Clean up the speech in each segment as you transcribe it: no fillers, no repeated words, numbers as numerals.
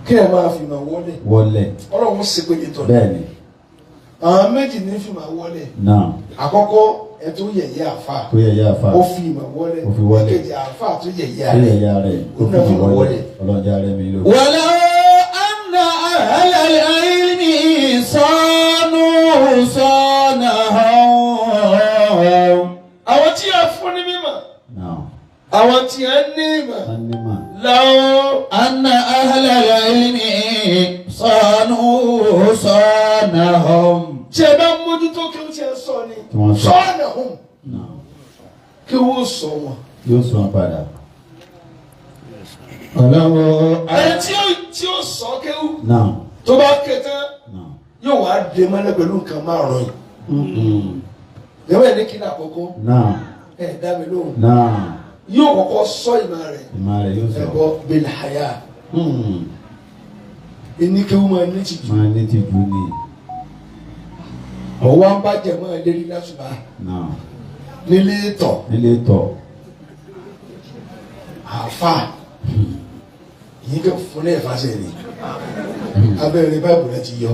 kí ẹ máa fi máa wọlé ọlọ́run ṣe pé nítorí bẹ́ẹ̀ni àwọn méjì ní fi máa wọlé àkọ́kọ́ ẹ tó yẹ̀yẹ́ àfà ó fi máa wọlé èkejì àfà tó yẹ̀yẹ́ rẹ̀ ó náà fi máa wọlé. ọlọ́jà rẹ̀ mi lò. wàlá anna ahlal ilmi sanu sanahum. àwọn tí a fún ní mímọ̀ àwọn tí a ní ìmọ̀ law anna ahlal ilmi sanu sanahum. tí ẹ bá mójútó kí wọ́n ti ẹ sọ ni sanahum kí wọ́n sọ wọn. yóò sọ wọn padà. ẹni tí ó sọ kéwú tó bá ké tán yóò wá dé mọ́lẹ̀ pẹ̀lú nǹkan márùn-ún yìí. ìyàwó ẹ̀ ní kí ní àkọ́kọ́ ẹ̀ dá mi lóhùn yóò kọ́kọ́ sọ ìmọ̀ rẹ̀ ẹ̀bọ bilhaya ẹni kéwú máa ní tìjú ni. ọwọ́ ń bá jẹ̀ mọ́ ẹ lérí lásùbà nílé tọ̀ àfà yìí kẹ́ fún ẹ̀ fàṣẹ ni abẹ́rẹ́ báyìí rẹ̀ ti yọ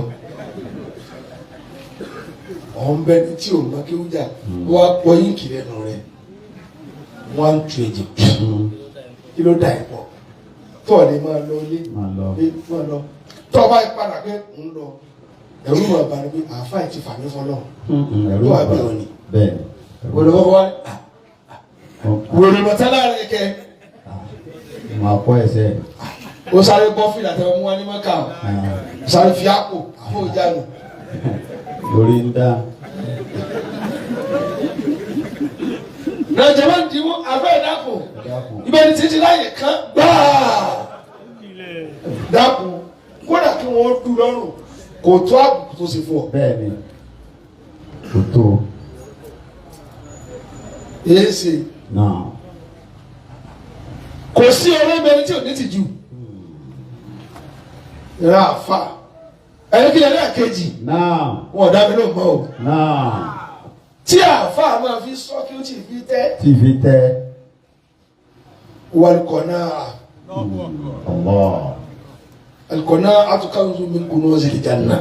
ọ̀hún bẹ́ẹ̀ ni tí o máa kéwú jà wọ́n á pọ̀ yín kiri ẹnu rẹ̀ wọ́n á ń tu ẹ̀jẹ̀ kí ló dà ẹ̀ pọ̀ tọ́ọ̀ ni máa lọ ilé máa lọ tọ́ọ̀ bá padà pé ń lọ ẹ̀rú máa bá ní pé àáfàá ti fà mí fọlọ́ tó wà bẹ́ẹ̀ òní olùkọ́ wa wòlò mọ̀tálá rẹ̀ kẹ́ máa kọ́ ẹsẹ̀ ó sáré bọ́ fìlà tẹ́ wọ́n mú wá ní mọ́kà sáré fi àpò àpò ìjánu lórí ń dá. nàìjíríà máa ń dìbò abẹ́ ìdáàbò ibẹ̀ ni títí láyè kan gbáà dáàbò kódà kí wọ́n dùn lọ́rùn kò tó àbùkù tó ṣe fún ọ. bẹ́ẹ̀ni kò tó. èyí ṣe. kò sí ọlọ́mọbìnrin tí ò ní tìjú. ìran àfa ẹni kí ẹni àkejì. wọn ò dá mi lóun mọ́ o. tí àfa máa fi sọ kí ó ti fi tẹ́. wàlùkọ̀nà. القناعة كنز من كنوز الجنة.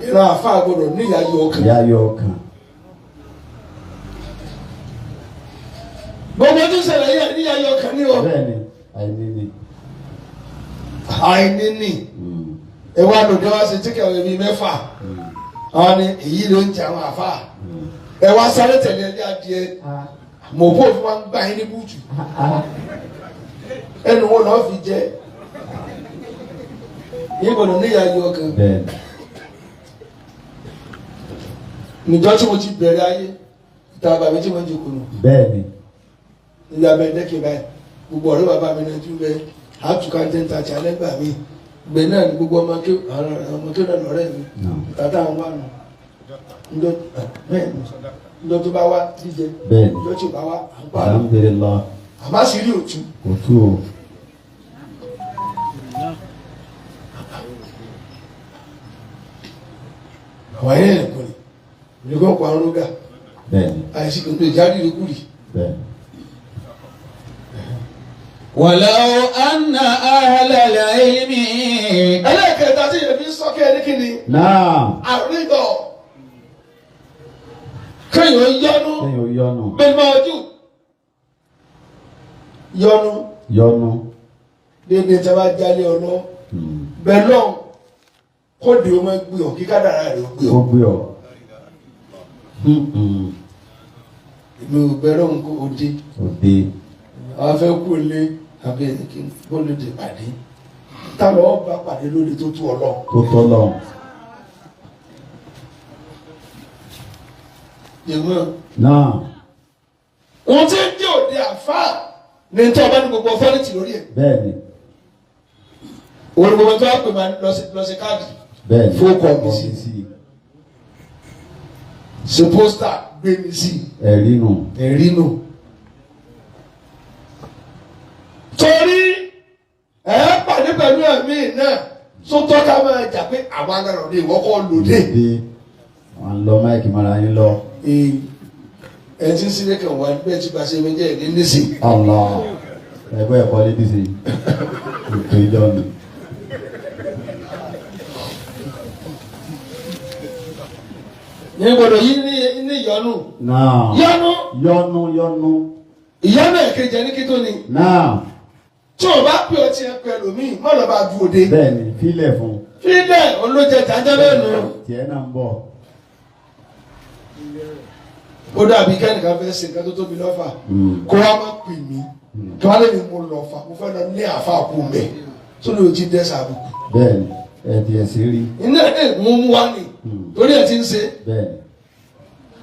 ìran àfa gbọ́dọ̀ ní ìyáyọ ọkàn. gbogbo tó ṣẹlẹ̀ yẹ ní ìyáyọ ọkàn ní o. bẹ́ẹ̀ni àìní ni ẹ wá lòdì wá sí tíkẹ̀ ọ̀rẹ́ bíi mẹ́fà àwọn ni èyí ló ń jẹ àwọn àfa ẹ wá sáré tẹ̀lé ẹni adìẹ mọ̀pọ̀ fún wa ń gbà yín ní búùtù ẹnu wọn lọ́ọ́ fi jẹ yín gbọ́dọ̀ ní ìyáyọ ọkàn. níjọ́ tí mo ti bẹ̀rẹ̀ ayé ìta bàbá tí wọ́n ti kùnú. bẹ́ẹ̀ni. níbi abẹ́ẹ̀dẹ́kẹ̀ báyìí gbogbo ọ̀rẹ́ bàbá mi náà tún bẹ àtúkà jẹ́ńtà tí alẹ́ gbà mí gbẹ náà ní gbogbo ọmọ tó náà lọ́rẹ́ mi tàtà àwọn wà nù ńjọ́ tó bá wá jíjẹ ńjọ́ tí ò bá wá à ń pa lọ àmọ́ sì rí òtún. àwọn ayé ẹ̀kọ́ ni ìrìkọ́ kọ́ àrùn gà àìsí kò tó ìjáde ìrìkúrì. ولو أن أهل العلم ẹlẹ́kẹ̀ẹ́ta tí ìrẹ̀bí sọ́kẹ́ ní kíni. àrídọ̀ kéèyàn yọnu bẹ́ẹ̀ máa ojú yọnu déédéé tí a bá jálé ọlọ́ bẹ́ẹ̀ náà kó di o máa gbé ọ kí kádàrá rẹ̀ ó gbé ọ. èmi ò bẹ̀rẹ̀ òun kó o dé àwọn afẹ́ kú lé abẹ́ kí bólúdé pàdé táwọn ọba pàdé lórí tó tó ọlọ́. ìwọ̀n wọ́n ti ń dé òde àfáà ní tí ọba ní gbogbo ọfọ́nìtì lórí ẹ̀. bẹ́ẹ̀ni. òun gbogbo tó wá pè máa lọ sí káàdì. bẹ́ẹ̀ni. fókọ̀ mi sí. ṣe pósítà gbé mi sí. ẹ̀rí nù. torí ẹ pàdé pẹ̀lú ẹ̀mí náà tó tọ́ka máa jà pé àwọn agbára òde ìwọ́kọ̀ lòdì. wọ́n lọ máìkì mara yín lọ. ẹ ti ń sílẹ̀ kan wá bẹ́ẹ̀ tí bá ṣe méjì ẹ̀ ní nísì. ẹgbẹ́ ẹ̀kọ́ lédè sí ètò ìjọ ni. ní gbọdọ̀ yí ní ìyọnu. náà yọnu. yọnu. ìyọnu ẹ̀kejì ẹni kí tó ni. náà. tí o bá pè ọtí ẹ pẹ̀lú mi má lọ bá dúró dé. bẹ́ẹ̀ni fílẹ̀ fún. fílẹ̀ olójẹ jàjẹ́ lẹ́nu. tiẹ̀ náà ń bọ̀. ó dàbí kẹ́nìkan fẹ́ ṣe nǹkan tó tóbi lọ́fà kó wá má pè mí kí wọ́n lè ní mo lọ fà mo fẹ́ lọ ní àfa kú mẹ́ tó lè jí dẹ́sà àbùkù. bẹ́ẹ̀ni ẹ̀dì ẹ̀sìn rí. iná ẹ̀ mú mú wá ní torí ẹ̀ ti ń ṣe. bẹ́ẹ̀ni.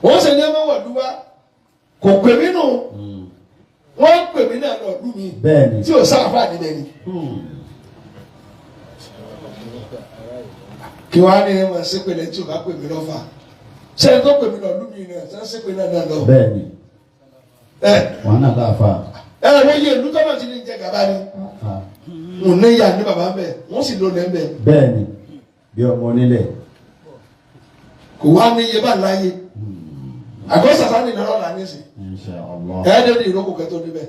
wọ́n ṣe ní ẹ má wọ̀ dúwá kò pè mí nù wọ́n pè mí náà lọ lú mi bẹ́ẹ̀ni tí ò sáfà níbẹ̀ ni. kí wọ́n á ní ẹ máa ṣe pé lẹ́yìn tí ò bá pè mí lọ́fà ṣe tó pè mí lọ lú mi náà ṣe ń ṣe pé náà lọ. bẹ́ẹ̀ni wọn náà láfa. wọ́n yé ìlú tọ́nà tí ní jẹ gàba ni mo ní ìyá ní bàbá bẹ́ẹ̀ wọ́n sì lò lẹ́ẹ̀ bẹ́ẹ̀. bẹ́ẹ̀ni bí ọmọ onílẹ̀. kò wá ní iye bá láyé àgọ́ sàtánì lọ́rọ́ là ní sè. ẹ̀ẹ́dẹ́gbẹ̀rún ìrókò kẹtọ́ níbẹ̀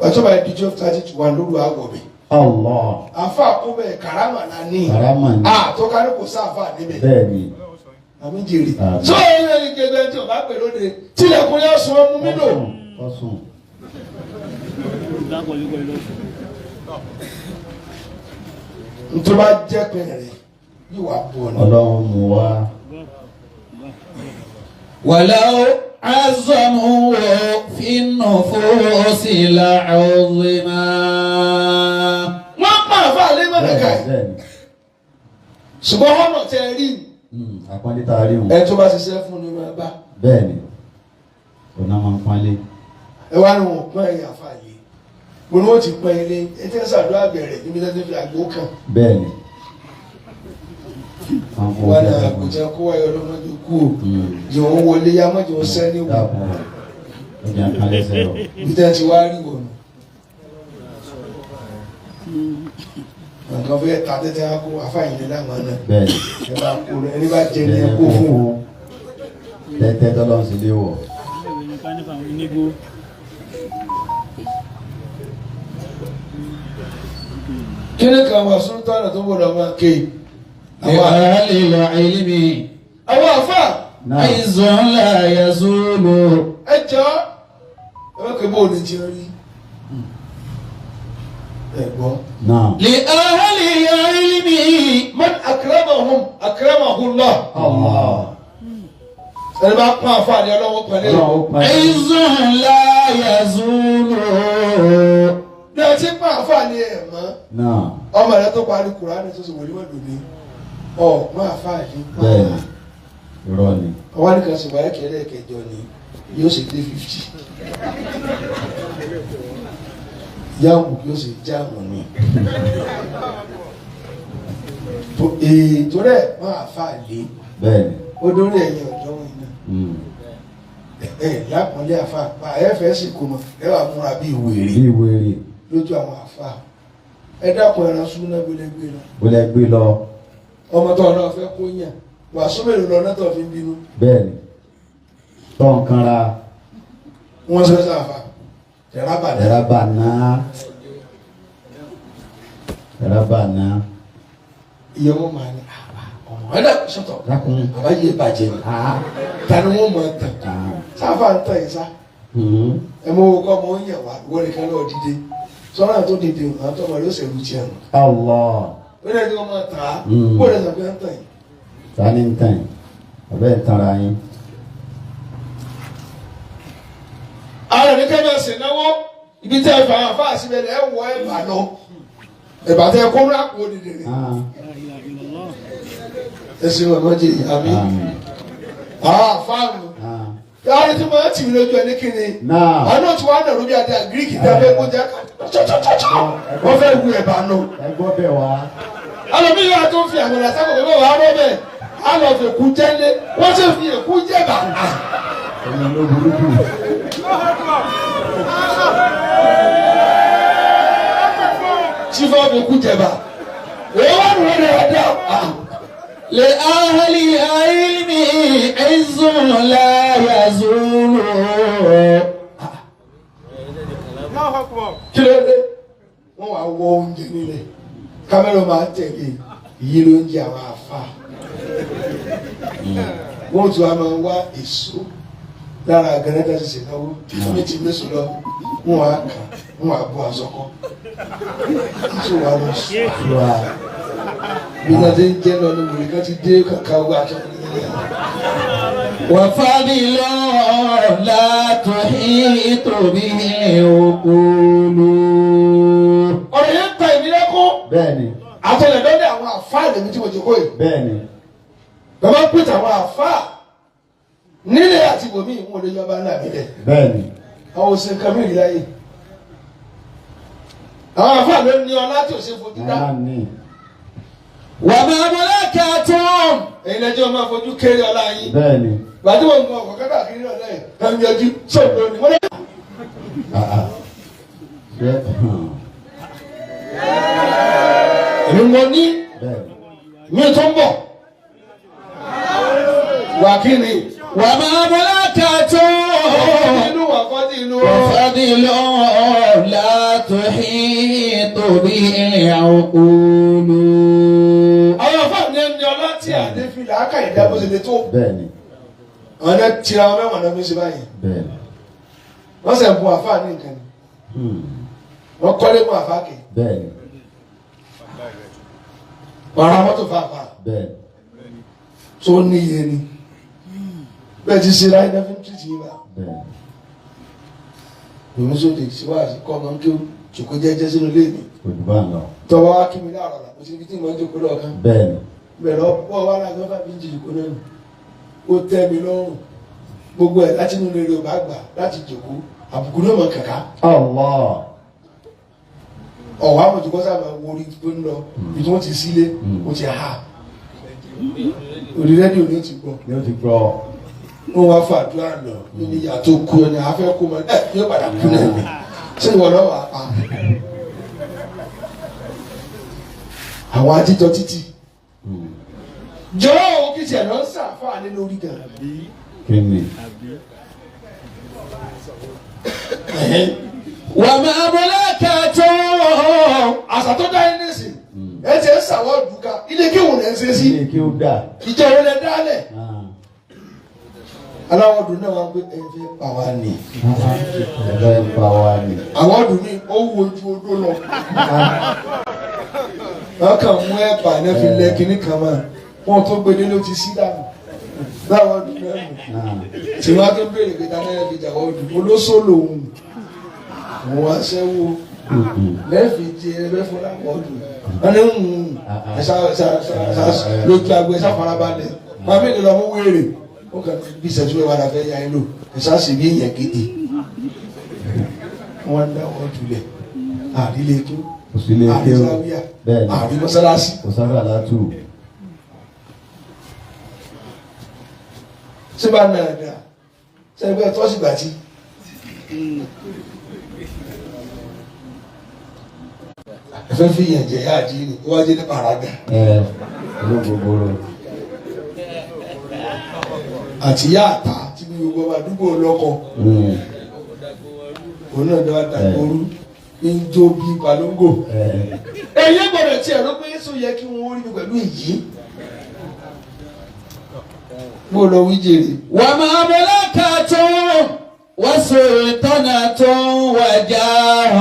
ọjọ́ bá yẹ di 12:30 to 1 lóru àwọ̀ mi. àfa kó bẹ́ẹ̀ karama náà ní. karama ní. tó kárí kò sáfà níbẹ̀. bẹ́ẹ̀ni. àmì jèrè. sọ yẹn ní gẹ́gẹ́ tí o bá pè lóde tilẹ̀kùn yẹn sùn ọmú mi lò. ọ̀sùn. ntọ́ bá jẹ́ pẹ̀lẹ́ yóò wá bọ̀ ní. ọlọ́run mú wa. ولو عظموا في النفوس لعظما. wọ́n pa àfa àlẹ́ mọ́nàkà yìí ṣùgbọ́n ọ̀nà tẹ ẹ rí. àpọ́nlé tá a rí wọn. ẹ tó bá ṣiṣẹ́ fún ni wọ́n bá. bẹ́ẹ̀ni ọ̀nà máa ń pọ́nlé. ẹ wá ní wọn pọ́n ẹ̀yà àfa yìí mo ní wọ́n ti pọ́n ilé ẹ tẹ́ sàdúrà bẹ̀rẹ̀ níbi tẹ́tẹ́ fi àgbo kàn. bẹ́ẹ̀ni. wọ́n ní àgùntàn kó wáyé ọlọ́mọdé kú o jẹ́ wọ́n wọlé yá mọ́jọ́ wọ́n sẹ́ níwò. ọjà kan lẹ́sẹ̀ rọ. ibi tẹ́ ti wá rí wọ̀nù. nǹkan fẹ́ ta tẹ́tẹ́ á kó afáyín láwọn náà. bẹ́ẹ̀ni. ẹ bá kó ẹni bá jẹ ní ẹkó fún un. tẹ́tẹ́ tọ́lọ́ sí lé wọ̀. kí ni kan wà sún tọ́nà tó gbọdọ̀ máa ké. لأهل العلم àwọn àfà. عز لا يزول. ẹ jọ ẹ bá kẹ́ bó o lè jẹ rí. ẹ gbọ́. لأهل العلم من أكرمهم أكرمه الله. ẹni bá pọ́n àfà ni ọlọ́wọ́ pẹ̀lẹ́. عز لا يزول. ní ọtí pọ́n àfà ni ẹ̀ mọ́. ọmọ rẹ tó parí Kùránì tó sì wọlé wọ́n dùn ní. máa fà yìí. bẹ́ẹ̀ni irọ́ ni. ọwọ́ nìkan sì wáyé kẹlẹ́ kẹjọ ni yóò sì dé 50. yàwù yóò sì jáàmù ni. ètò rẹ̀ máa fà lé. bẹ́ẹ̀ni. ó dórí ẹ̀yìn ọ̀dọ́ wọn náà. lápọ̀nlé àfa pa ẹ̀fẹ̀ sì kò mọ̀ ẹ wà múra bí wèrè. bí wèrè. lójú àwọn àfa ẹ dákun ẹran súná gbẹlẹgbẹ lọ. gbẹlẹgbẹ lọ. ọmọ tó ọ̀nà ọ̀fẹ́ kó yàn wà súnmẹ́lú lọ náà tó fi ń bínú. bẹ́ẹ̀ni tó nǹkan ra. wọ́n sọ sáfà tẹ̀rábà náà. iye wọn máa ní ọmọ ẹ̀dá sọ̀tọ̀ àbáyé bàjẹ́ ni tani wọn máa tàn sáfà ń tàn yín sá. ẹ mọ owó kọ́ ọmọ ó yàn wá wọ́n nìkan náà dìde sọ́nà tó dìde àwọn tó ọmọ yóò ṣèlú tiẹ̀ nù. ó lè ní wọn máa tà á kó lè sàbẹ̀ ń tàn yín. ta ni ń tàn yín ọbẹ̀ ń tanra yín. ara ní kẹ́mẹ́ ṣe náwó ibi tẹ́ ẹ fà á fà á síbẹ̀ ẹ wọ ẹ bà lọ ẹ̀bà tẹ́ ẹ kó ńlá kó dìde rẹ̀. ẹ sì wọ́n mọ́jì àmì fáàmù yàrá tí mo ti mi lójú ẹ ní kíni àná tí wọ́n á nà lóbi àti àgíríkì tẹ́ fẹ́ kó jẹ́ wọ́n fẹ́ wu ẹ̀bà nù. ẹ gbọ́ bẹ̀ wá. alọ́bí yàrá tó ń fi àwọn ìlàsà kò fẹ́ wà á rọ́ bẹ́ẹ̀ á lọ fi èkú jẹ́lé wọ́n sì fi èkú jẹ́ bà. ẹ̀yin ló burú jù. tí fọ́ fi èkú jẹ́ bà. èyí wà nù rẹ̀ ẹ̀dá. لأهل العلم عز لا يزول. kí ló dé. wọ́n wá wọ oúnjẹ nílẹ̀ kámẹ́rà máa tẹ̀lé èyí ló ń jẹ àwọn àfa wọ́n tún wá máa wá èso lára gẹ́gẹ́ ṣe náwó fún mi ti mẹ́sàn lọ wọ́n wá kà wọ́n wá bọ́ àsọkọ́ nítorí wà lọ sùn wá bí wọ́n ti ń jẹ́ lọ ní wòlé kan ti dé kàkà owó àtọ́kọ́ nílẹ̀. وفضل لا تحيط به العقول. ọ̀rọ̀ yẹn ń ta ìdílé kún. bẹ́ẹ̀ni. àtọ̀lẹ̀dọ́dẹ̀ àwọn àfáà lèmi tí mo ti kó yìí. bẹ́ẹ̀ni. bàbá pèsè àwọn àfáà nílẹ̀ àti bòmí ìwọ̀n lè yọba ńlá mi lẹ̀. bẹ́ẹ̀ni. àwọn òsè nǹkan mìíràn láyé. àwọn àfáà ló ní ọlá tí ò ṣe fojú dá. وما ملكتم. èyí lẹ́jọ́ máa fojú kéré ọlá yín. bẹ́ẹ̀ni. gbàdúrà wọn gbọ́ ọ̀kọ̀ kẹ́kẹ́ àkírí ọ̀lẹ́ yìí ẹ̀mí yọjú sọ̀rọ̀ ni wọ́n lé. èmi mo ní mi tó ń bọ̀ wà kí ni. وما ملكتم. inú wà fọ́dí inú. وفضل لا تحيط به العقول. àwọn afáàní ẹni ọlá tí a lè fi làákà ìdábò ṣe lè tó. bẹ́ẹ̀ni. àwọn ẹni tira wọn mẹ́wàá náà fi ṣe báyìí. bẹ́ẹ̀ni. wọ́n sẹ̀ bu àfáàní nǹkan ni. wọ́n kọ́lé mú àfáàkì. bẹ́ẹ̀ni. ọ̀rọ̀ mọ́tò fàáfà. bẹ́ẹ̀ni. tó ní iye ni. bẹ́ẹ̀ ti ṣe láyé náà fi ń tìtì yín bá. bẹ́ẹ̀ni. lòun sóde síwáàsí kọ́ ọmọ kí o jòkó jẹ́jẹ́ sínú ilé mi. olùbá ń lọ. tọ́wọ́ wá kí mi láàárọ̀ là mo ti fi tí mo ń jókòó lọ́ọ̀kan. bẹ́ẹ̀ni. bẹ̀rẹ̀ ọ̀pọ̀ wà lágbọ́n bá mi ń jìjì kó lẹ́nu. ó tẹ́ mi lọ́rùn gbogbo ẹ̀ láti inú rere ò bá gbà láti jòkó àbùkù náà mọ̀ kàkà. Allah. ọ̀wọ́ àmọ̀jùkọ́ sábà wo orí tó ń lọ bí wọ́n ti sílé ó ti hà. orí rẹ́díò ni ó ti gbọ́. ni ó ti gbọ́. wọ́n wá fàdúrà lọ nínú ìyá tó kú ọ ní afẹ́ kú mọ́ ẹ yóò padà kú náà ni ṣé ìwọ náà wà pa. àwọn atítọ́ títì jọ̀ọ́ òun kìí tiẹ̀ lọ ń sàfáà ní lórí gan. kí ni. وما ملكتم. àṣà tó dá yín nísìn ẹ ti ń sàwọ́ dùkà ilé kí òun ẹ̀ ń ṣe sí. ilé kí ó dà. ìjọ òun ẹ̀ dálẹ̀. aláwọ̀ dùn náà wá pé ẹ fẹ́ pa wá ní. ẹ fẹ́ pa wá ní. àwọn dùn ní ó wo ojú odó lọ. wọ́n kàn mú ẹ̀pà náà fi lẹ kinní kan mọ́ wọn tó gbé dé ló ti sí dànù. láwọn dùn náà nù. tí wọ́n á tó béèrè pé dáná ẹ̀ fi jà wọ́n dùn olóṣó lòun. wọ́n wá sẹ́wọ́ lẹ́ẹ̀fì tí ẹ bẹ́ fún láwọn dùn. wọ́n ní ẹ̀sà lójú agbo ẹ̀sà farabalẹ̀. pàmì ìdílé ọmọ wéèrè. ó kàn bí ìṣẹ́jú ẹ̀wà la fẹ́ ya ẹ lò ẹ̀sà sì bí èèyàn gidi. wọ́n dá wọ́n tulẹ̀ àrílé tó àrísáwíà àrí mọ́sálásí. kò sábà látù. ṣé bá nà dà sẹ́gbẹ́ tọ́sí gbàtí. ẹ̀fẹ́ fi yàn jẹ́ yá àdí ni wọ́n á jẹ́ ní paraga. olóògbòrò. àti yá àtà tí gbogbo ọba àdúgbò lọ́kọ. òun náà dá dàgbòrú ń jó bí balóńgò. ẹ̀yẹ́ gbọ́dọ̀ tí ẹ̀rọ pé sọ yẹ kí wọ́n rí mi pẹ̀lú èyí. mo lọ wí jèrè. وما ملكتم وسلطنة وجاه.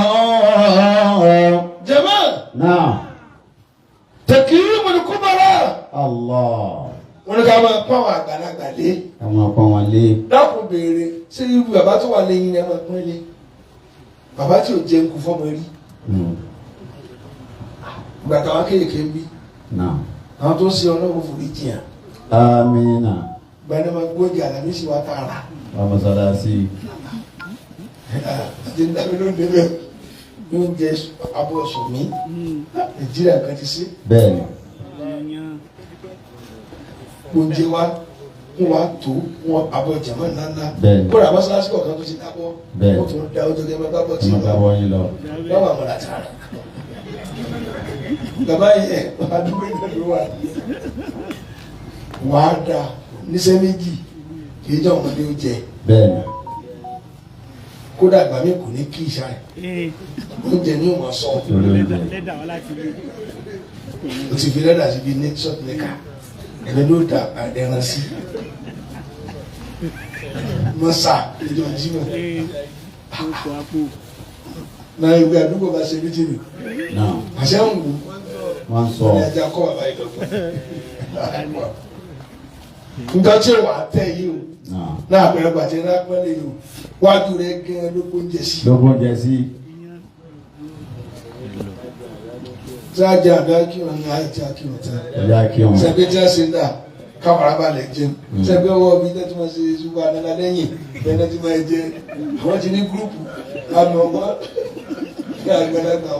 jama. náà. takrimul kubara. Allah. wọ́n ní ká máa pọ́n àwọn àgbàlagbà lé. ká máa pọ́n wọn lé. dákun béèrè ṣé irú bàbá tó wà lẹ́yìn ni ẹ máa pọ́n lé. bàbá tí ò jẹ nkú fọmọ rí. ìgbà táwọn kéèké ń bí. àwọn tó ń ṣe ọlọ́run forí jìyàn. amina. gbani ma gbóòjì àlàmísì wa tààrà. ọmọ sọdá sí i. àti ndàbí ló ń débẹ̀ yóò jẹ abọ́ sùnmí. nàìjíríà kan ti sí. bẹ́ẹ̀ni. oúnjẹ wa wọn wá tó wọn abọ́ jẹ̀mọ́ ńláńlá. bẹ́ẹ̀ni. kóra mọ́sálásí kọ̀ọ̀kan tó ti dábọ́. bẹ́ẹ̀ni. wọ́n tún da oúnjẹ kẹ́mẹ́ bá bọ́ tí ọmọ bá wọ́n yín lọ. lọ́wọ́ àwọn àtàrà. bàbá yẹn àdúgbò ìdàgbò wà. wàá da níṣẹ́ méjì kì í jẹ́ ọmọdé ó jẹ. bẹ́ẹ̀ni. kó kódà àgbà mi kò ní kí ìṣá ẹ̀ oúnjẹ ní òun sọ o ti fi lẹ́dà síbi ní ṣọ́ọ̀tì nìka ẹ̀mí ló da ẹran sí mọ́sà ìjọ jímọ̀ náà ìwé àdúgbò bá ṣe méjì nù àṣẹ ń wù wọ́n sọ ní ajá kọ́ bàbá ìdọ̀gbọ́n nǹkan tí wàá tẹ̀ yìí o náà àpẹẹrẹ gbàtẹ́ náà pẹ́lẹ́ yìí o wájú rẹ̀ gẹ́gẹ́ lógún jẹ sí. lógún jẹ sí. sáájà àbí akíwọn ní àìjá akíwọn tán. ẹ̀jẹ̀ akíwọn. sẹ́gbẹ́ tí a ṣe dà káfàrà balẹ̀ jẹun. sẹ́gbẹ́ ọwọ́ mi tẹ́tí máa ṣe ṣùgbọ́n àdáná lẹ́yìn bẹ́ẹ̀ náà ti máa jẹ àwọn ti ní gúrúùpù àmì ọgbọ́n ní àgbàlagbà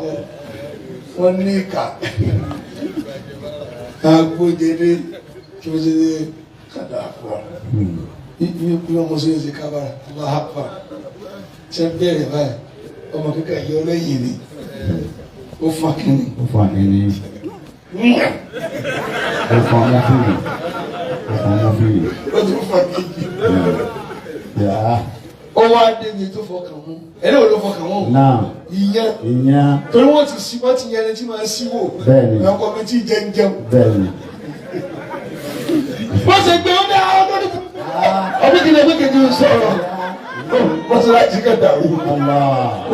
wọn ní ìkà agbójede tí wọ́n ṣe kàdà àpọ̀ bí wọ́n ṣe ṣe kábàrà aláhàpà ṣe bẹ̀rẹ̀ báyìí ọmọ kíkà yọ lẹ́yìn ni ó fà kínní. ó fà kínní. ó fà ọmọ fìrì. ó fà ọmọ fìrì. ó ti fà kínní. ó wá débi tó fọkàn mú ẹni wo ló fọkàn mú. náà ìyẹn torí wọ́n ti yẹn ẹni tí máa ń síwò. bẹ́ẹ̀ni ọkọ mi ti jẹun jẹun. bẹ́ẹ̀ni. wọ́n ṣe gbé ọdẹ ọdún ọdún kìlẹ̀ pé kejì ń sọ̀rọ̀ wọ́n ṣe láti kẹta wù.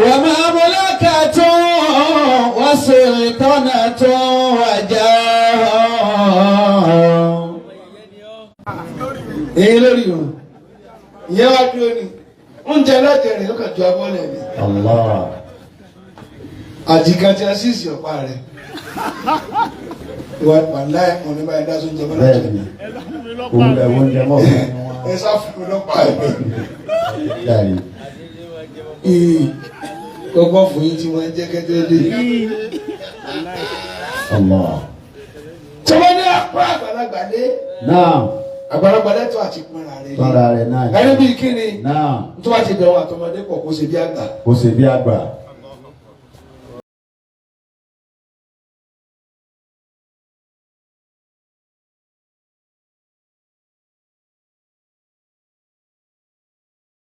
wà máa mọ̀lẹ́kà tó wọ́n ṣe ìtọ́nà tó wàjà. èyí lórí o ìyẹn wá dúró ni oúnjẹ alájẹrìn ló kàn ju abọ́lẹ̀ mi. àjìká tí a sì sí ọ̀pá rẹ̀ wà láì mọ̀ nípa ẹ̀dá tó ń jẹ mọ́lá jẹ. òun lẹ̀ wọ́n jẹ mọ́ ẹ sá fún mi lọ́pàá ẹ̀. gbogbo fún yín tí wọ́n ń jẹ́ kẹ́tẹ́ lé. tí wọ́n ní apá àgbàlagbà lé. àgbàlagbà lẹ́tọ̀ àti pọ́nra rẹ̀. pọ́nra rẹ̀ náà. ẹni bíi kíni. tó bá ti dẹ̀wọ̀n àtọmọdé pọ̀ kó ṣe bí àgbà. kó ṣe bí àgbà.